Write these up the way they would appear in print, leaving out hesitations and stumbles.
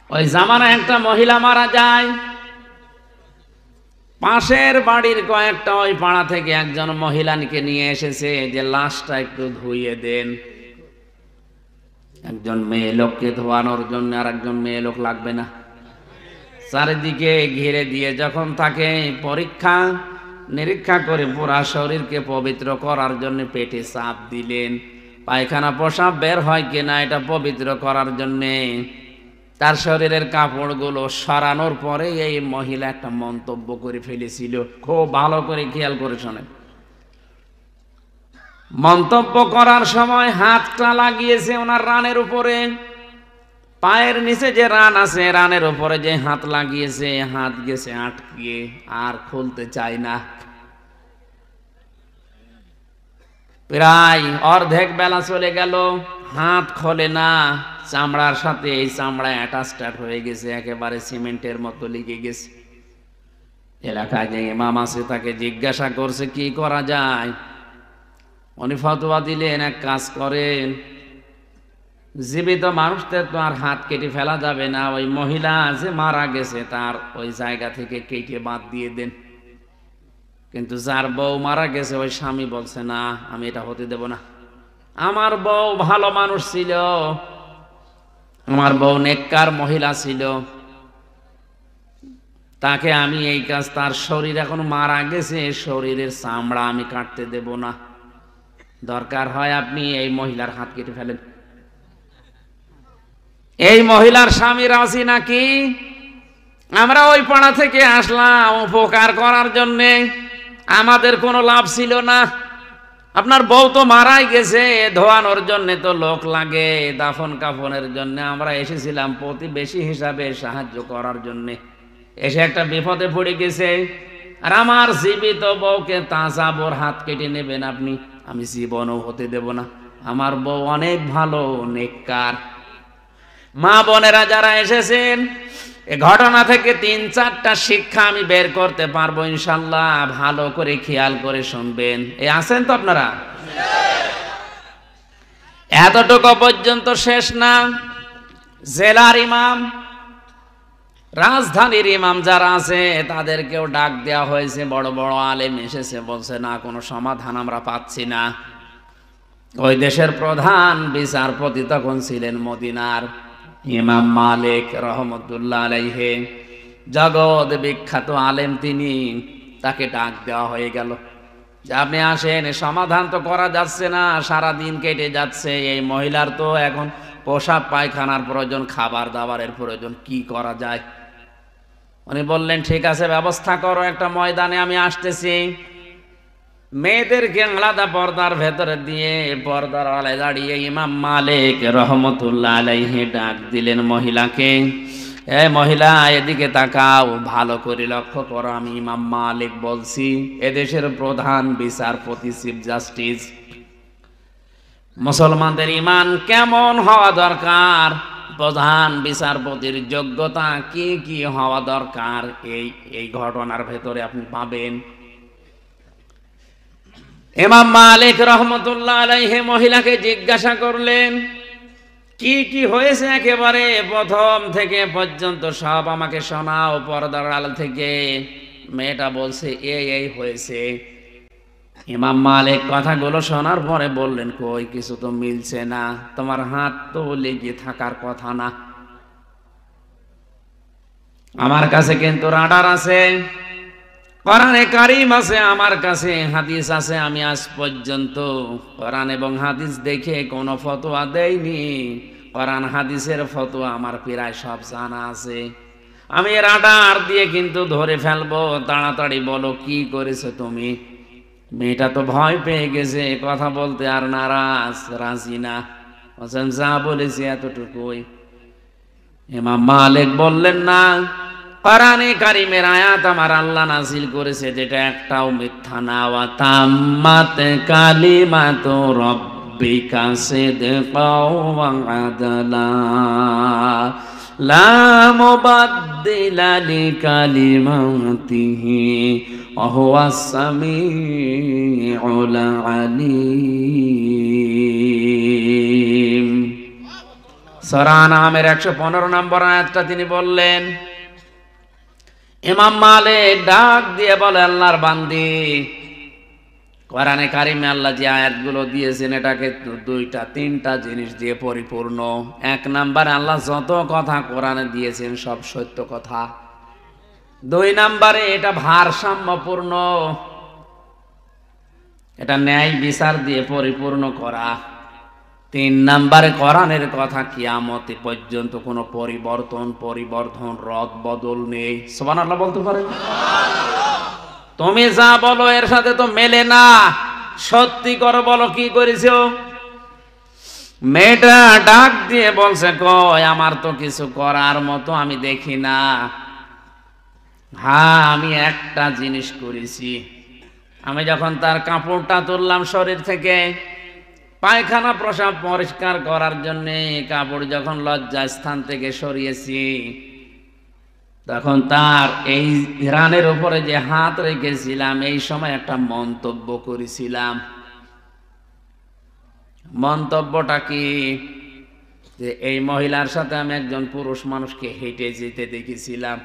ওই জামানায় একটা মহিলা মারা যায়, পাশের বাড়ির কয়েকটা ওই পাড়া থেকে একজন মহিলাকে নিয়ে এসেছে যে লাশটা একটু ধুইয়ে দেন। একজন মেয়ে লোককে ধোয়ানোর জন্য আর একজন মেয়ে লোক লাগবে না? চারিদিকে ঘিরে দিয়ে যখন তাকে পরীক্ষা নিরীক্ষা করে পুরা শরীরকে পবিত্র করার জন্য পেটে চাপ দিলেন, পায়খানা পেশাব বের হয় কিনা এটা পবিত্র করার জন্যে তার শরীরের কাপড়গুলো সরানোর পরে এই মহিলা একটা মন্তব্য করে ফেলেছিল। খুব ভালো করে খেয়াল করে শোনেন। মন্তব্য করার সময় হাতটা লাগিয়েছে ওনার রানের উপরে, পায়ের নিচে যে রান আছে রানের উপরে যে হাত লাগিয়েছে, হাত গেছে আটকে, আর খুলতে চায় না। প্রায় অর্ধেক বেলা চলে গেল, হাত খোলে না, চামড়ার সাথে এই চামড়া অ্যাটাচড হয়ে গেছে, একেবারে সিমেন্টের মতো লেগে গেছে। এলাকায় যে ইমাম আছে তাকে জিজ্ঞাসা করছে কি করা যায়, উনি ফতোয়া দিলেন এক কাজ করেন, জীবিত মানুষদের তো আর হাত কেটে ফেলা যাবে না, ওই মহিলা যে মারা গেছে তার ওই জায়গা থেকে কেটে বাদ দিয়ে দেন। কিন্তু যার বউ মারা গেছে ওই স্বামী বলছে না, আমি এটা হতে দেব না, আমার বউ ভালো মানুষ ছিল, আমার বউ নেককার মহিলা ছিল, তাকে আমি এই কাজ, তার শরীর এখন মারা গেছে, শরীরের চামড়া আমি কাটতে দেব না, দরকার হয় আপনি এই মহিলার হাত কেটে ফেলেন। এই মহিলার স্বামী রাজি নাকি? আমরা ওই পাড়া থেকে আসলাম উপকার করার জন্যে, আমাদের কোনো লাভ ছিল না, আপনার বউ তো মারাই গেছে, ধোয়ানোর জন্য তো লোক লাগে, দাফন কাফনের জন্য আমরা এসেছিলাম প্রতিবেশী হিসাবে সাহায্য করার জন্য, এসে একটা বিপদে পড়ে গেছে, আর আমার জীবিত বউকে তাজা বোর হাত কেটে নেবেন আপনি, আমি জীবনও হতে দেব না, আমার বউ অনেক ভালো নেককার। মা বোনেরা যারা এসেছেন, এই ঘটনা থেকে ৩-৪টা শিক্ষা আমি বের করতে পারবো ইনশাল্লাহ, ভালো করে খেয়াল করে শুনবেন। এই আছেন তো আপনারা? এতটুকু পর্যন্ত শেষ না, জেলার ইমাম, রাজধানীর ইমাম যারা আছে তাদেরকেও ডাক দেওয়া হয়েছে, বড় বড় আলেম এসেছে, বলছে না কোনো সমাধান আমরা পাচ্ছি না। ওই দেশের প্রধান বিচারপতি তখন ছিলেন মদিনার ইমাম মালিক রহমতুল্লাহ আলাইহি, জগৎ বিখ্যাত আলেম তিনি, তাকে ডাক দেওয়া হয়ে গেল যে আপনি আসেন, সমাধান তো করা যাচ্ছে না, সারা দিন কেটে যাচ্ছে, এই মহিলার তো এখন পোশাক পায়খানার প্রয়োজন, খাবার দাবারের প্রয়োজন, কি করা যায়? উনি বললেন ঠিক আছে ব্যবস্থা করো, একটা ময়দানে আমি আসতেছি, মেয়েদেরকে আলাদা পর্দার ভেতরে দিয়ে পর্দার আলায় দাঁড়িয়ে ইমাম মালিক রহমতুল্লাহ আলাইহি ডাক দিলেন মহিলাকে, এ মহিলা এদিকে তাকাও, ভালো করে লক্ষ্য করো, আমি ইমাম মালিক বলছি, এদেশের প্রধান বিচারপতি, চিফ জাস্টিস, মুসলমানদের ঈমান কেমন হওয়া দরকার, প্রধান বিচারপতির যোগ্যতা কি কি হওয়া দরকার, এই ঘটনার ভেতরে আপনি পাবেন। ইমাম মালিক রহমতুল্লাহ আলাইহি মহিলাকে জিজ্ঞাসা করলেন কি কি হয়েছে, একেবারে প্রথম থেকে পর্যন্ত সব আমাকে শোনাও পর্দার আড়াল থেকে। মেয়েটা বলছে এই হয়েছে। ইমাম মালিক কথাগুলো শোনার পরে বললেন কই কিছু তো মিলছে না, তোমার হাত তো লেগে থাকার কথা না, আমার কাছে কিন্তু রাডার আছে, কোরআনে কারীম আছে, আমার কাছে হাদিস আছে, আমি আজ পর্যন্ত কোরআন এবং হাদিস দেখে কোনো ফতোয়া দেইনি, কোরআন হাদিসের ফতোয়া আমার প্রায় সব জানা আছে, আমি রাডার দিয়ে কিন্তু ধরে ফেলবো, তাড়াতাড়ি বলো কি করেছো তুমি। মেয়েটা তো ভয় পেয়ে গেছে, কথা বলতে আর নারাজ, রাজি না, বলছেন যা বলেছি এতটুকুই। ইমাম মালিক বললেন না, কোরআনে কারীমের আয়াত আমার আল্লাহ নাযিল করেছে যেটা একটাও মিথ্যা না, ওয়া তাম্মাত কালিমাতু রাব্বিকা সিদকাও ওয়া আদলা লা মুবাদদিলা লিকালিমাতিহি ওয়া হুয়াস সামিউল আলীম। সূরা আনআমের 115 নম্বর আয়াতটা তিনি বললেন। ইমাম মালিক ডাক দিয়ে বলে, আল্লাহর বান্দি, কোরআনে কারিমে আল্লাহ যে আয়াতগুলো দিয়েছেন এটাকে দুইটা তিনটা জিনিস দিয়ে পরিপূর্ণ। এক নাম্বারে আল্লাহ যত কথা কোরআনে দিয়েছেন সব সত্য কথা। দুই নাম্বারে এটা ভারসাম্যপূর্ণ, এটা ন্যায় বিচার দিয়ে পরিপূর্ণ করা। তিন নাম্বারে কোরআনের কথা কিয়ামত পর্যন্ত কোনো পরিবর্তন রদ বদল নেই। সুবহানাল্লাহ বলতে পারেন? তুমি যা বলো এর সাথে তো মেলে না, সত্যি করে বলো কি করেছো। মেয়েটা ডাক দিয়ে বলছে, কই আমার তো কিছু করার মতো আমি দেখি না। হ্যাঁ, আমি একটা জিনিস করেছি। আমি যখন তার কাপড়টা তুললাম শরীর থেকে, পায়খানা প্রসাব পরিষ্কার করার জন্য কাপড় যখন লজ্জাস্থান থেকে সরিয়েছি, তখন তার এই রানের উপরে যে হাত রেখেছিলাম এই সময় একটা মন্তব্য করেছিলাম। মন্তব্যটা কি? যে এই মহিলার সাথে আমি একজন পুরুষ মানুষকে হেঁটে যেতে দেখেছিলাম।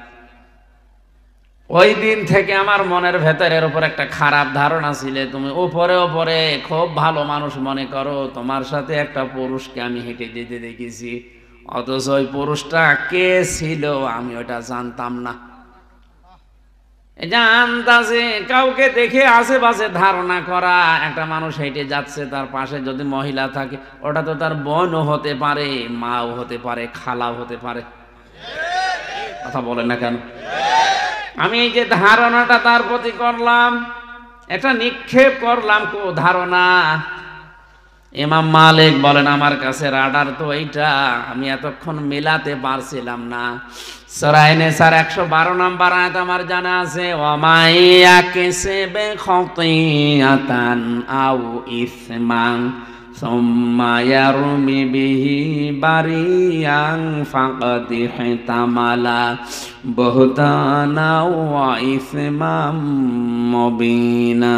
ওই দিন থেকে আমার মনের ভেতরের উপর একটা খারাপ ধারণা ছিল, তুমি উপরে উপরে খুব ভালো মানুষ মনে করো, তোমার সাথে একটা পুরুষকে আমি হেঁটে যেতে দেখেছি, অথচ ওই পুরুষটা কে ছিল আমি ওটা জানতাম না। আন্দাজে কাউকে দেখে আশেপাশে ধারণা করা, একটা মানুষ হেঁটে যাচ্ছে, তার পাশে যদি মহিলা থাকে ওটা তো তার বোনও হতে পারে, মাও হতে পারে, খালাও হতে পারে। কথা বলেন না কেন? আমি এই যে ধারণাটা তার প্রতি করলাম, একটা নিক্ষেপ করলাম ধারণা। ইমাম মালিক বলেন, আমার কাছে রাডার তো এইটা, আমি এতক্ষণ মেলাতে পারছিলাম না। সূরা নিসার 112 নম্বর আয়াত আমার জানা আছে, ওয়ামাইয়া কাসিবে খাতিয়াতান আও ইসমান সুম্মা ইয়ারমি বিহি বারিয়ান ফাকাদ ইহতামালা বুহতানা ওয়া ইসমাম মুবিনা।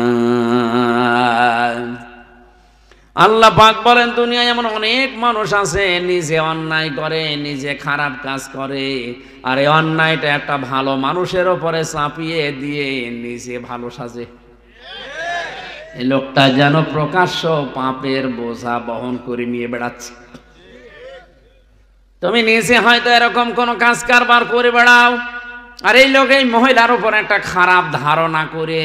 আল্লাহ পাক বলেন, দুনিয়ায় এমন অনেক মানুষ আছে নিজে অন্যায় করে, নিজে খারাপ কাজ করে, আর এই অন্যায়টা একটা ভালো মানুষের উপরে চাপিয়ে দিয়ে নিজে ভালো সাজে। এই লোকটা যেন প্রকাশ্য পাপের বোঝা বহন করে নিয়ে বেড়াচ্ছে। তুমি নিজে হয়তো এরকম কোন কাজ কারবার করে বেড়াও, আর এই লোক এই মহিলার উপর একটা খারাপ ধারণা করে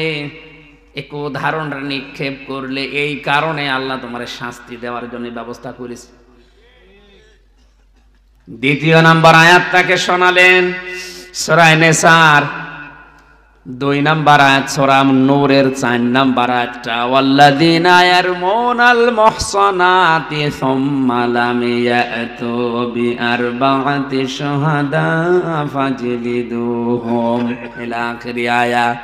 এক ধারণা নিক্ষেপ করলে, এই কারণে আল্লাহ তোমার শাস্তি দেওয়ার জন্য ব্যবস্থা করেছে। দ্বিতীয় নাম্বার আয়াতটাকে শোনালেন সূরা নিসার 2 নাম্বার আয়াত, সূরা নূরের 4 নাম্বার আয়াতটা, ওয়াল্লাযীনা ইয়ারমুনাল মুহসানাতি সুম্মা লাম ইয়াতু বিআরবা'তি শুহাদা ফাজলিদুহুম ইলা আখির আয়াত।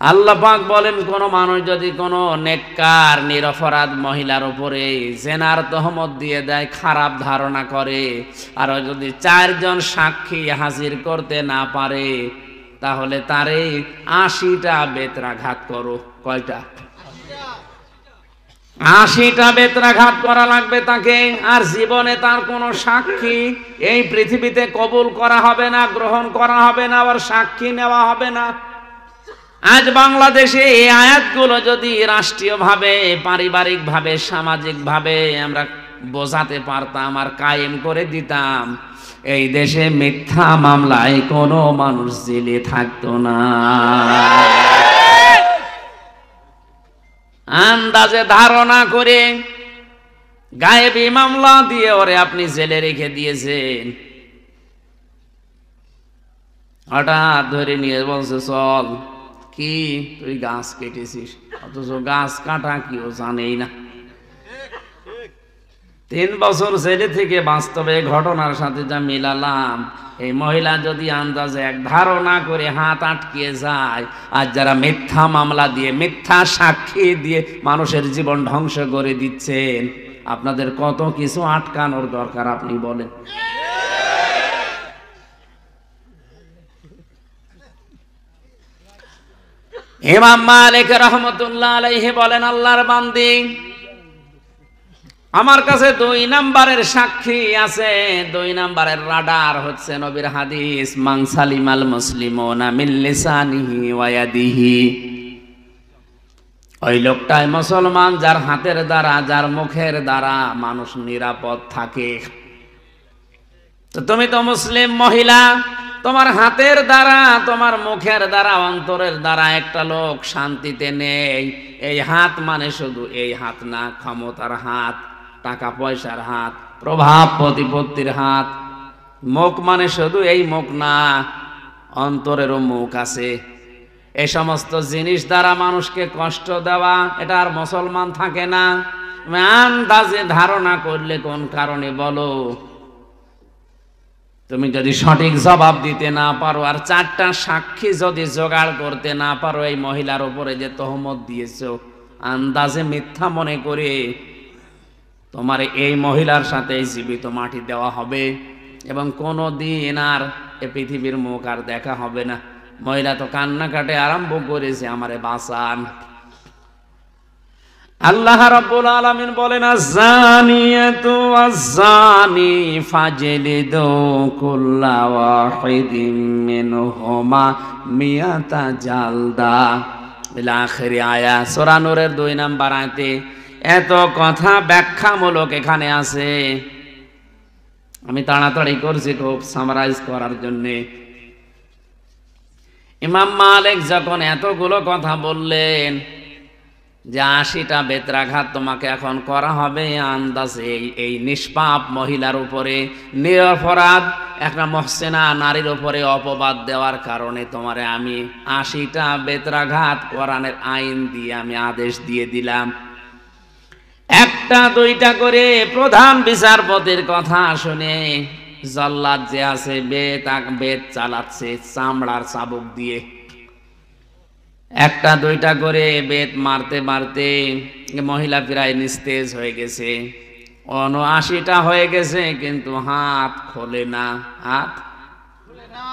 আল্লাহ পাক বলেন, কোন মানুষ যদি কোন নেককার নিরপরাধ মহিলার উপরে জেনার তহমত দিয়ে দেয়, খারাপ ধারণা করে, আর যদি 4 জন সাক্ষী হাজির করতে না পারে, তাহলে তারে 80টা বেত্রাঘাত করো। কয়টা? 80টা বেত্রাঘাত করা লাগবে তাকে। আর জীবনে তার কোনো সাক্ষী এই পৃথিবীতে কবুল করা হবে না, গ্রহণ করা হবে না, আবার সাক্ষী নেওয়া হবে না। আজ বাংলাদেশে এই আয়াতগুলো যদি রাষ্ট্রীয়ভাবে, পারিবারিকভাবে, সামাজিকভাবে আমরা বোঝাতে পারতাম আর কায়েম করে দিতাম, এই দেশে মিথ্যা মামলায় কোনো মানুষ জেলে থাকতো না। আন্দাজে ধারণা করে গায়েবী মামলা দিয়ে ওরে আপনি জেলে রেখে দিয়েছেন, হঠাৎ ধরে নিয়ে বলছে চল, কি তুই গাছ কেটেছিস, অথচ গাছ কাটা কি ও জানেই না। 3 বছর জেলে থেকে বাস্তবে ঘটনার সাথে যা মিলালাম, এই মহিলা যদি আন্দাজে এক ধারণা করে হাত আটকিয়ে যায়, আর যারা মিথ্যা মামলা দিয়ে, মিথ্যা সাক্ষী দিয়ে মানুষের জীবন ধ্বংস করে দিচ্ছেন, আপনাদের কত কিছু আটকানোর দরকার আপনি বলেন। ইমাম মালিক রাহমাতুল্লাহ আলাইহি বলেন, আল্লাহর বান্দি, আমার কাছে 2 নাম্বারের সাক্ষী আছে, 2 নাম্বারের রাডার হচ্ছে নবীর হাদিস, মান সালিমাল মুসলিমুনা মিন লিসানিহি ওয়া ইয়াদিহি। ওই লোকটাই মুসলমান যার হাতের দ্বারা, যার মুখের দ্বারা মানুষ নিরাপদ থাকে। তো তুমি তো মুসলিম মহিলা, তোমার হাতের দ্বারা, তোমার মুখের দ্বারা, অন্তরের দ্বারা একটা লোক শান্তিতে নেই। এই হাত মানে শুধু এই হাত না, ক্ষমতার হাত, টাকা পয়সার হাত, প্রভাব প্রতিপত্তির হাত। মুখ মানে শুধু এই মুখ না, অন্তরেরও মুখ আছে। এই সমস্ত জিনিস দ্বারা মানুষকে কষ্ট দেওয়া, এটা আর মুসলমান থাকে না। আন্দাজে ধারণা করলে কোন কারণে বলো? তুমি যদি সঠিক জবাব দিতে না পারো, আর 4টা সাক্ষী যদি জোগাড় করতে না পারো এই মহিলার উপরে যে তহমত দিয়েছো, আন্দাজে মিথ্যা মনে করে তোমার এই মহিলার সাথে জীবিত মাটি দেওয়া হবে এবং কোনো দিন আর এ পৃথিবীর মুখ আর দেখা হবে না। মহিলা তো কান্নাকাটি আরম্ভ করেছে, আমারে বাঁচান। আল্লাহ রাব্বুল আলামিন বলেন, আয-যানিয়াতু ওয়াজ-যানি ফাজলিদু কুল্লা ওয়াহিদিম মিনহুমা মিয়াতা জালদা ইলা আখির আয়া। সূরা নূরের 2 নাম্বার আয়াতে এত কথা ব্যাখ্যামূলক এখানে আছে। আমি তাড়াতাড়ি করছি খুব সামারাইজ করার জন্যে। ইমাম মালিক যখন এতগুলো কথা বললেন যে 80টা বেত্রাঘাত তোমাকে এখন করা হবে, আন্দাজে এই নিষ্পাপ মহিলার উপরে, নিরপরাধ একটা মহসেনা নারীর উপরে অপবাদ দেওয়ার কারণে তোমারে আমি 80টা বেত্রাঘাত কোরআনের আইন দিয়ে আমি আদেশ দিয়ে দিলাম। 1টা 2টা করে প্রধান বিচারপতির কথা শুনে জল্লাদ যে আছে বেত চালাচ্ছে চামড়ার চাবুক দিয়ে। 1টা 2টা করে বেত মারতে মারতে মহিলা প্রায় নিস্তেজ হয়ে গেছে। 79টা হয়ে গেছে, কিন্তু হাত খোলে না, হাত খোলে না।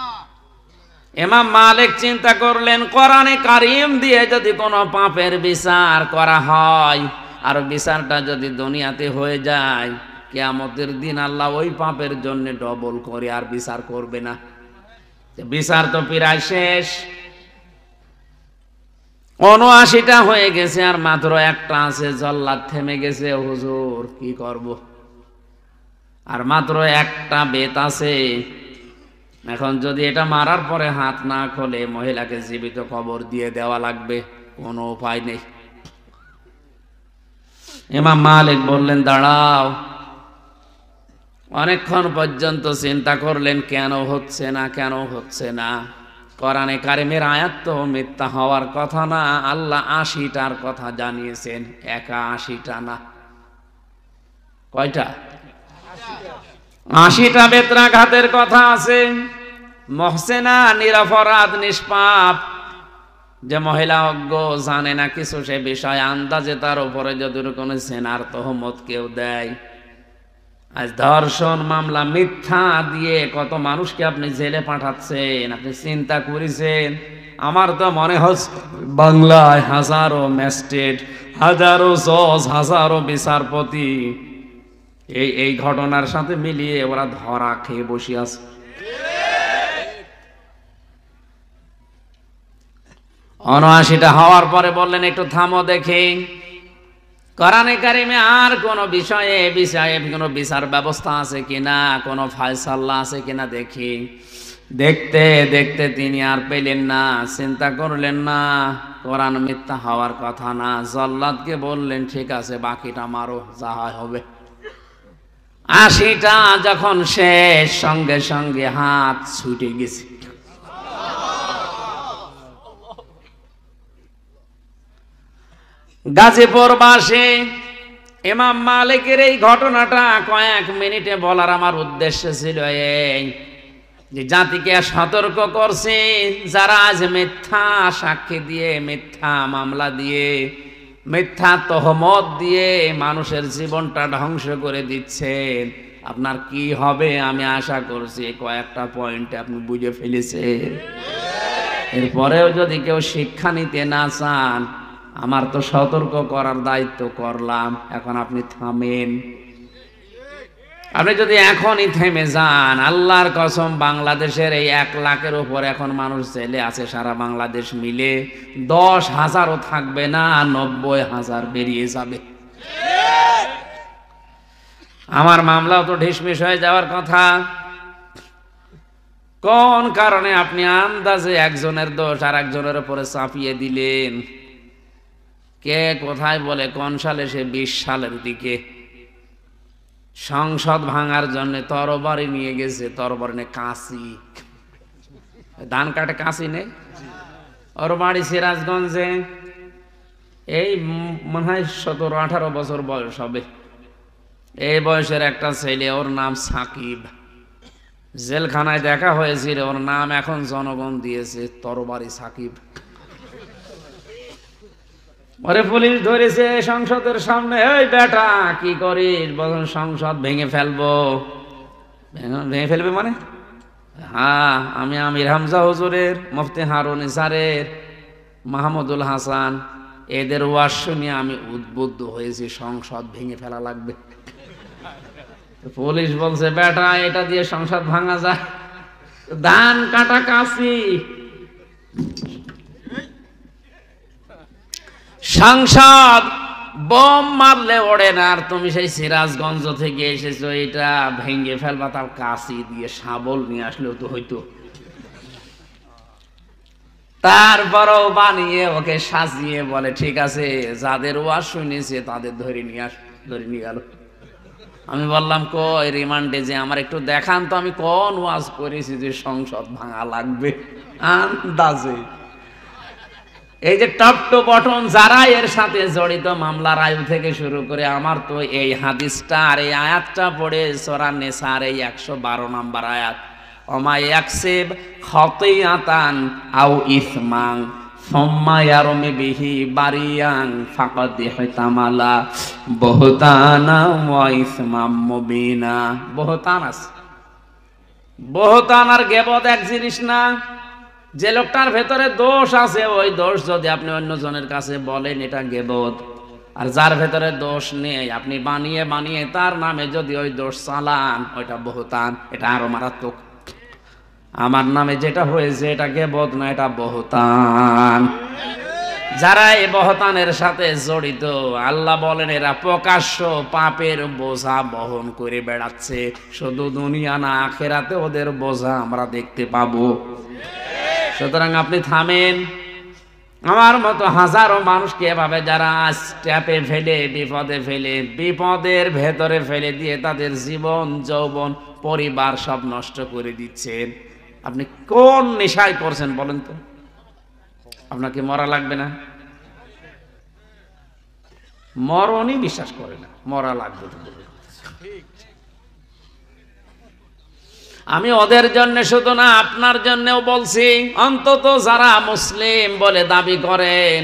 ইমাম মালিক চিন্তা করলেন, কোরআনে কারীম দিয়ে যদি কোনো পাপের বিচার করা হয়, আর বিচারটা যদি দুনিয়াতে হয়ে যায়, কিয়ামতের দিন আল্লাহ ওই পাপের জন্য ডবল করে আর বিচার করবে না। বিচার তো প্রায় শেষ, 79টা হয়ে গেছে, আর মাত্র 1টা আছে। জল্লাদ থেমে গেছে, হুজুর কি করব? আর মাত্র 1টা বেত আছে। এখন যদি এটা মারার পরে হাত না খোলে, মহিলাকে জীবিত কবর দিয়ে দেওয়া লাগবে, কোনো উপায় নেই। ইমাম মালিক বললেন, দাঁড়াও। অনেকক্ষণ পর্যন্ত চিন্তা করলেন, কেন হচ্ছে না, কেন হচ্ছে না। কোরআনে কারিমের আয়াত তো মিথ্যা হওয়ার কথা না। আল্লাহ 80টার কথা জানিয়েছেন, 81টা না। কয়টা? 80টা বেত্রাঘাতের কথা আছে। মহসেনা নিরপরাধ নিষ্পাপ যে মহিলা অজ্ঞ, জানে না কিছু সে বিষয়, আন্দাজে তার উপরে যদি কোনো সেনার তহমত কেউ দেয়, আজ ধর্ষণ মামলা মিথ্যা দিয়ে কত মানুষকে আপনি জেলে পাঠাচ্ছেন, আপনি চিন্তা করেছেন? আমার তো মনে হচ্ছে বাংলায় হাজারো ম্যাজিস্ট্রেট, হাজারো জজ, হাজারো বিচারপতি এই ঘটনার সাথে মিলিয়ে ওরা ধরা খেয়ে বসে আছে। অনআশিটা হওয়ার পরে বললেন, একটু থামো দেখি কোরআনে কারিমে আর কোন বিষয়ে কোনো বিচার ব্যবস্থা আছে কিনা, কোনো ফায়সালা আছে কিনা দেখি। দেখতে দেখতে তিনি আর পেলেন না, চিন্তা করলেন না, কোরআন মিথ্যা হওয়ার কথা না। জল্লাদকে বললেন, ঠিক আছে, বাকিটা মারো, যা হবে। 80টা যখন শেষ, সঙ্গে সঙ্গে হাত ছুটে গেছে। গাজীপুরবাসী ইমাম মালিকের এই ঘটনাটা কয়েক মিনিটে বলার আমার উদ্দেশ্য ছিল এই যে জাতিকে সতর্ক করছে, যারা আজ মিথ্যা সাক্ষী দিয়ে, মিথ্যা মামলা দিয়ে, মিথ্যা তহমত দিয়ে মানুষের জীবনটা ধ্বংস করে দিচ্ছেন, আপনার কি হবে আমি আশা করছি কয়েকটা পয়েন্টে আপনি বুঝে ফেলেছেন। এরপরেও যদি কেউ শিক্ষা নিতে না চান, আমার তো সতর্ক করার দায়িত্ব করলাম, এখন আপনি থামেন। আপনি যদি এখনই থেমে যান, আল্লাহর কসম বাংলাদেশের এই 1 লাখের উপর এখন মানুষ ছেলে আছে সারা বাংলাদেশ মিলে, 10,000ও থাকবে না, 90,000 বেরিয়ে যাবে। আমার মামলাও তো ঢিসমিস হয়ে যাওয়ার কথা। কোন কারণে আপনি আন্দাজে একজনের দোষ আর একজনের উপরে চাপিয়ে দিলেন? কে কোথায় বলে কোন সালে, সে 20 সালের দিকে সংসদ ভাঙার জন্য তরবারি নিয়ে গেছে, তরবারি নে কাঁচি, ধান কাটে কাঁচি নেই, ওর বাড়ি সিরাজগঞ্জে। এই মনে হয় 17-18 বছর বয়স হবে। এই বয়সের একটা ছেলে, ওর নাম সাকিব, জেলখানায় দেখা হয়েছিল, ওর নাম এখন জনগণ দিয়েছে তরবারি সাকিব। ওরে পুলিশ ধরেছে সংসদের সামনে, এই বেটা কি করিস? বলুন সংসদ ভেঙে ফেলবো। ভেঙে ফেলবে মানে? হ্যাঁ, আমি আমির হামজা হুজুরের, মুফতি হারুন ইসারের, মাহমুদুল হাসান, এদের ওয়াজ শুনে আমি উদ্বুদ্ধ হয়েছি, সংসদ ভেঙে ফেলা লাগবে। পুলিশ বলছে, বেটা এটা দিয়ে সংসদ ভাঙা যায়? ধান কাটা কাঁচি। সংসদ বোম মারলে ওড়ে না, আর তুমি সেই সিরাজগঞ্জ থেকে এসেছো, এটা ভেঙে ফেলবা, তার কাঁচি দিয়ে, শাবল নিয়ে আসলেও তো হইতো। তারপরও বানিয়ে ওকে সাজিয়ে বলে, ঠিক আছে, যাদের ওয়াজ শুনেছে তাদের ধরে নিয়ে গেল। আমি বললাম, কই রিমান্ডে যে আমার একটু দেখান তো, আমি কোন ওয়াজ করেছি যে সংসদ ভাঙা লাগবে? আন্দাজে এই যে টপ টু বটন যারা এর সাথে জড়িত, মামলার আয়ু থেকে শুরু করে, আমার তো এই হাদিসটা আর এই আয়াতটা পড়ে সূরা নিসার এই 112 নম্বর আয়াত, ওমা ইয়াকসিব খাতিয়াতান আও ইসমান সুম্মা ইয়ারমি বিহি বারিয়ান ফাকাদ ইহতামালা বুহতানা ওয়া ইসমাম মুবিনা। বুহতান আছে, বুহতান আর গীবত এক জিনিস না। যে লোকটার ভেতরে দোষ আছে, ওই দোষ যদি আপনি অন্যজনের কাছে বলেন, এটা গীবত। আর যার ভেতরে দোষ নেই, আপনি বানিয়ে বানিয়ে তার নামে যদি ওই দোষ চালান, ওইটা বুহতান। এটা আরো মারাত্মক। আমার নামে যেটা হয়েছে এটা গীবত না, এটা বুহতান। যারা এই বুহতানের সাথে জড়িত, আল্লাহ বলেন এরা প্রকাশ্য পাপের বোঝা বহন করে বেড়াচ্ছে। শুধু দুনিয়া না, আখিরাতে ওদের বোঝা আমরা দেখতে পাবো। সুতরাং আপনি থামেন। আমার মতো হাজারো মানুষকে এভাবে যারা ট্যাপে ফেলে, বিপদে ফেলে, বিপদের ভেতরে ফেলে দিয়ে তাদের জীবন, যৌবন, পরিবার সব নষ্ট করে দিচ্ছেন। আপনি কোন নেশায় করছেন বলেন তো? আপনাকে মরা লাগবে না? মরণই বিশ্বাস করে না, মরা লাগবে তো। আমি ওদের জন্য শুধু না, আপনার জন্যও বলছি। অন্তত যারা মুসলিম বলে দাবি করেন,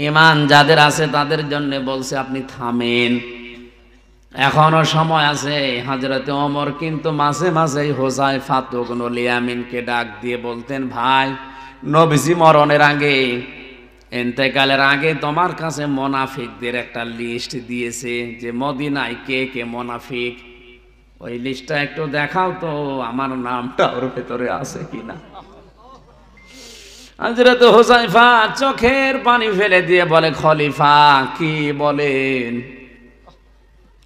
ঈমান যাদের আছে, তাদের জন্য বলছি, আপনি থামেন, এখনো সময় আছে। হযরতে ওমর কিন্তু মাঝে মাঝে হুযায়ফা ইবনুল ইয়ামিনকে ডাক দিয়ে বলতেন, ভাই, নবীজি মরণের আগে, ইন্তেকালের আগে তোমার কাছে মুনাফিকদের একটা লিস্ট দিয়েছে, যে মদিনায় কে কে মুনাফিক, ওই লিস্টটা একটু দেখাও তো, আমার নামটা ওর ভেতরে আছে কিনা। হযরত হুযায়ফা চোখের পানি ফেলে দিয়ে বলে, খলিফা কি বলেন?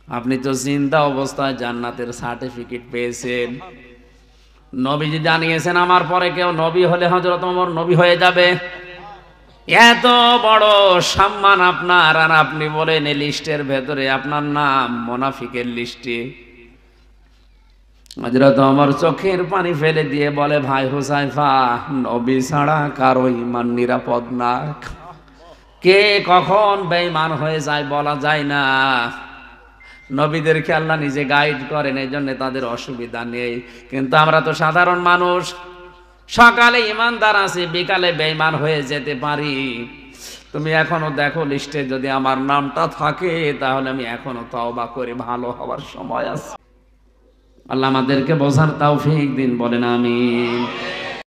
আপনি তো জিন্দা অবস্থায় জান্নাতের সার্টিফিকেট পেয়েছেন। নবীজি জানিয়েছেন আমার পরে কেউ নবী হলে হযরত ওমর নবী হয়ে যাবে। এত বড় সম্মান আপনার, আর আপনি বলেন এই লিস্টের ভেতরে আপনার নাম মুনাফিকের লিস্টে। হযরত ওমর চোখের পানি ফেলে দিয়ে বলে, ভাই হুযায়ফা, নবী ছাড়া কারো ঈমান নিরাপদ না। কে কখন বেঈমান হয়ে যায় বলা যায় না। নবীদেরকে আল্লাহ নিজে গাইড করেন, এই জন্য তাদের অসুবিধা নেই। কিন্তু আমরা তো সাধারণ মানুষ, সকালে ঈমানদার আছি, বিকালে বেঈমান হয়ে যেতে পারি। তুমি এখনো দেখো লিস্টে যদি আমার নামটা থাকে, তাহলে আমি এখনো তওবা করে ভালো হওয়ার সময় আছে। আল্লাহ আমাদেরকে বোঝার তৌফিক দিন, বলেন আমিন।